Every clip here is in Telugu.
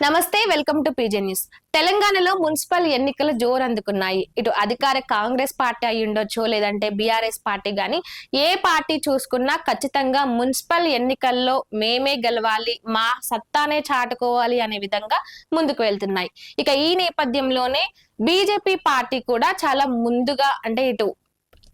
నమస్తే, వెల్కమ్ టు పీజే న్యూస్. తెలంగాణలో మున్సిపల్ ఎన్నికలు జోరందుకున్నాయి. ఇటు అధికార కాంగ్రెస్ పార్టీ అయి ఉండొచ్చు, లేదంటే బీఆర్ఎస్ పార్టీ గాని ఏ పార్టీ చూసుకున్నా ఖచ్చితంగా మున్సిపల్ ఎన్నికల్లో మేమే గెలవాలి, మా సత్తానే చాటుకోవాలి అనే విధంగా ముందుకు వెళ్తున్నాయి. ఇక ఈ నేపథ్యంలోనే బీజేపీ పార్టీ కూడా చాలా ముందుగా అంటే ఇటు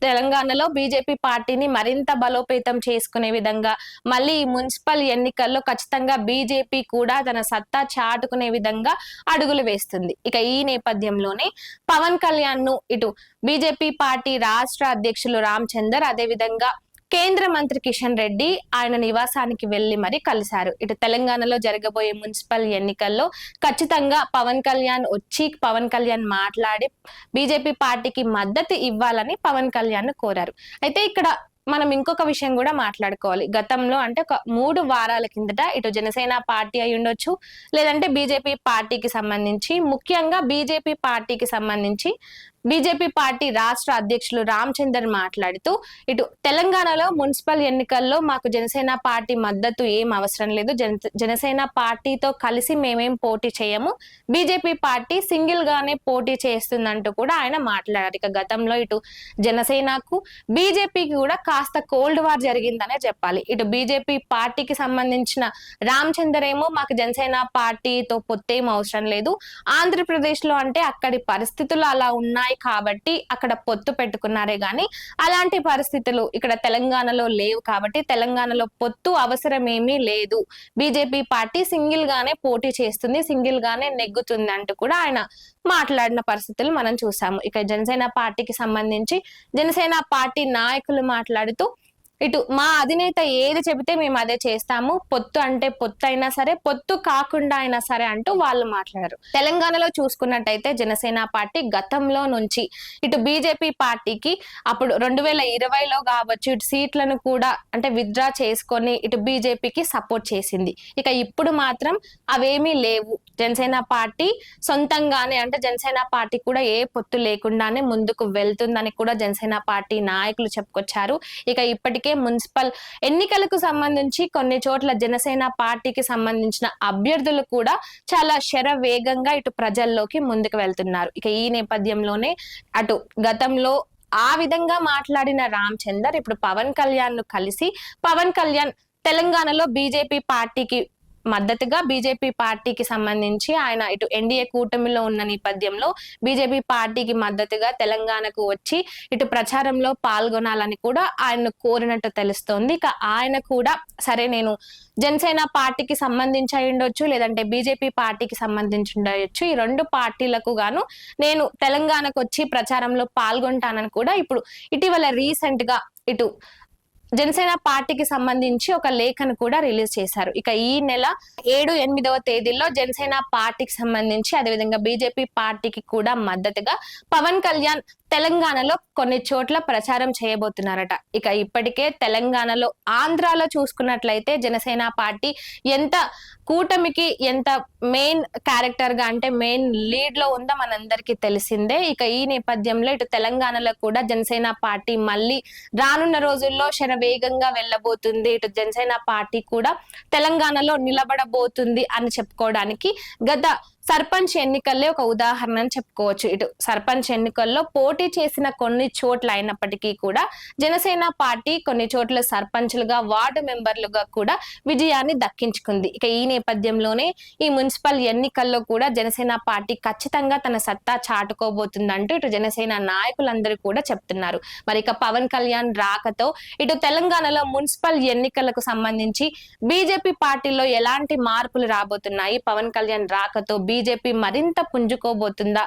తెలంగాణలో బీజేపీ పార్టీని మరింత బలోపేతం చేసుకునే విధంగా మళ్ళీ ఈ మున్సిపల్ ఎన్నికల్లో ఖచ్చితంగా బీజేపీ కూడా తన సత్తా చాటుకునే విధంగా అడుగులు వేస్తుంది. ఇక ఈ నేపథ్యంలోనే పవన్ కళ్యాణ్ ను ఇటు బీజేపీ పార్టీ రాష్ట్ర అధ్యక్షులు రామచందర్, అదే విధంగా కేంద్ర మంత్రి కిషన్ రెడ్డి ఆయన నివాసానికి వెళ్లి మరి కలిశారు. ఇటు తెలంగాణలో జరగబోయే మున్సిపల్ ఎన్నికల్లో ఖచ్చితంగా పవన్ కళ్యాణ్ వచ్చి పవన్ కళ్యాణ్ మాట్లాడి బీజేపీ పార్టీకి మద్దతు ఇవ్వాలని పవన్ కళ్యాణ్ కోరారు. అయితే ఇక్కడ మనం ఇంకొక విషయం కూడా మాట్లాడుకోవాలి. గతంలో అంటే ఒక 3 వారాల కిందట ఇటు జనసేన పార్టీ అయి ఉండొచ్చు, లేదంటే బీజేపీ పార్టీకి సంబంధించి, ముఖ్యంగా బీజేపీ పార్టీకి సంబంధించి బీజేపీ పార్టీ రాష్ట్ర అధ్యక్షులు రామచందర్ మాట్లాడుతూ ఇటు తెలంగాణలో మున్సిపల్ ఎన్నికల్లో మాకు జనసేన పార్టీ మద్దతు ఏం అవసరం లేదు, జనసేన పార్టీతో కలిసి మేమేం పోటీ చేయము, బీజేపీ పార్టీ సింగిల్ గానే పోటీ చేస్తుందంటూ కూడా ఆయన మాట్లాడారు. ఇక గతంలో ఇటు జనసేనకు బీజేపీకి కూడా కాస్త కోల్డ్ వార్ జరిగిందనే చెప్పాలి. ఇటు బీజేపీ పార్టీకి సంబంధించిన రామచందర్ ఏమో మాకు జనసేన పార్టీతో పొత్తేం అవసరం లేదు, ఆంధ్రప్రదేశ్ లో అంటే అక్కడి పరిస్థితులు అలా ఉన్నాయి కాబట్టి అక్కడ పొత్తు పెట్టుకున్నారే గాని అలాంటి పరిస్థితులు ఇక్కడ తెలంగాణలో లేవు కాబట్టి తెలంగాణలో పొత్తు అవసరం ఏమీ లేదు, బీజేపీ పార్టీ సింగిల్ గానే పోటీ చేస్తుంది, సింగిల్ గానే నెగ్గుతుంది అంటూ కూడా ఆయన మాట్లాడిన పరిస్థితులు మనం చూసాము. ఇక జనసేన పార్టీకి సంబంధించి జనసేన పార్టీ నాయకులు మాట్లాడుతూ ఇటు మా అధినేత ఏది చెబితే మేము అదే చేస్తాము, పొత్తు అంటే పొత్తు అయినా సరే, పొత్తు కాకుండా అయినా సరే అంటూ వాళ్ళు మాట్లాడారు. తెలంగాణలో చూసుకున్నట్టయితే జనసేన పార్టీ గతంలో నుంచి ఇటు బీజేపీ పార్టీకి అప్పుడు 2020లో కావచ్చు ఇటు సీట్లను కూడా అంటే విత్డ్రా చేసుకొని ఇటు బీజేపీకి సపోర్ట్ చేసింది. ఇక ఇప్పుడు మాత్రం అవేమీ లేవు, జనసేన పార్టీ సొంతంగానే అంటే జనసేన పార్టీ కూడా ఏ పొత్తు లేకుండానే ముందుకు వెళ్తుందని కూడా జనసేన పార్టీ నాయకులు చెప్పుకొచ్చారు. ఇక ఇప్పటికే మున్సిపల్ ఎన్నికలకు సంబంధించి కొన్ని చోట్ల జనసేన పార్టీకి సంబంధించిన అభ్యర్థులు కూడా చాలా శరవేగంగా ఇటు ప్రజల్లోకి ముందుకు వెళ్తున్నారు. ఇక ఈ నేపథ్యంలోనే అటు గతంలో ఆ విధంగా మాట్లాడిన రామచందర్ ఇప్పుడు పవన్ కళ్యాణ్ ను కలిసి పవన్ కళ్యాణ్ తెలంగాణలో బీజేపీ పార్టీకి మద్దతుగా బీజేపీ పార్టీకి సంబంధించి ఆయన ఇటు ఎన్డీఏ కూటమిలో ఉన్న నేపథ్యంలో బీజేపీ పార్టీకి మద్దతుగా తెలంగాణకు వచ్చి ఇటు ప్రచారంలో పాల్గొనాలని కూడా ఆయన్ను కోరినట్టు తెలుస్తోంది. ఇక ఆయన కూడా సరే నేను జనసేన పార్టీకి సంబంధించి ఉండొచ్చు, లేదంటే బీజేపీ పార్టీకి సంబంధించి ఉండొచ్చు, ఈ 2 పార్టీలకు గాను నేను తెలంగాణకు వచ్చి ప్రచారంలో పాల్గొంటానని కూడా ఇప్పుడు ఇటీవల రీసెంట్ గా ఇటు జనసేన పార్టీకి సంబంధించి ఒక లేఖను కూడా రిలీజ్ చేశారు. ఇక ఈ నెల 7, 8వ తేదీల్లో జనసేన పార్టీకి సంబంధించి అదేవిధంగా బీజేపీ పార్టీకి కూడా మద్దతుగా పవన్ కళ్యాణ్ తెలంగాణలో కొన్ని చోట్ల ప్రచారం చేయబోతున్నారట. ఇక ఇప్పటికే తెలంగాణలో ఆంధ్రాలో చూసుకున్నట్లయితే జనసేన పార్టీ ఎంత కూటమికి ఎంత మెయిన్ క్యారెక్టర్ గా అంటే మెయిన్ లీడ్ లో ఉందో మనందరికీ తెలిసిందే. ఇక ఈ నేపథ్యంలో ఇటు తెలంగాణలో కూడా జనసేన పార్టీ మళ్ళీ రానున్న రోజుల్లో శరవేగంగా వెళ్ళబోతుంది, ఇటు జనసేన పార్టీ కూడా తెలంగాణలో నిలబడబోతుంది అని చెప్పుకోవడానికి గత సర్పంచ్ ఎన్నికల్లే ఒక ఉదాహరణ అని చెప్పుకోవచ్చు. ఇటు సర్పంచ్ ఎన్నికల్లో పోటీ చేసిన కొన్ని చోట్ల అయినప్పటికీ కూడా జనసేన పార్టీ కొన్ని చోట్ల సర్పంచ్లుగా వార్డు మెంబర్లుగా కూడా విజయాన్ని దక్కించుకుంది. ఇక ఈ నేపథ్యంలోనే ఈ మున్సిపల్ ఎన్నికల్లో కూడా జనసేన పార్టీ ఖచ్చితంగా తన సత్తా చాటుకోబోతుందంటూ ఇటు జనసేన నాయకులందరూ కూడా చెప్తున్నారు. మరి ఇక పవన్ కళ్యాణ్ రాకతో ఇటు తెలంగాణలో మున్సిపల్ ఎన్నికలకు సంబంధించి బీజేపీ పార్టీలో ఎలాంటి మార్పులు రాబోతున్నాయి, పవన్ కళ్యాణ్ రాకతో బీజేపీ మరింత పుంజుకోబోతుందా,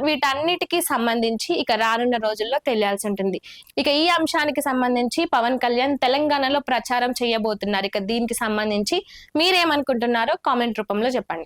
వీటన్నిటికీ సంబంధించి ఇక రానున్న రోజుల్లో తెలియాల్సి ఉంటుంది. ఇక ఈ అంశానికి సంబంధించి పవన్ కళ్యాణ్ తెలంగాణలో ప్రచారం చేయబోతున్నారు. ఇక దీనికి సంబంధించి మీరేమనుకుంటున్నారో కామెంట్ రూపంలో చెప్పండి.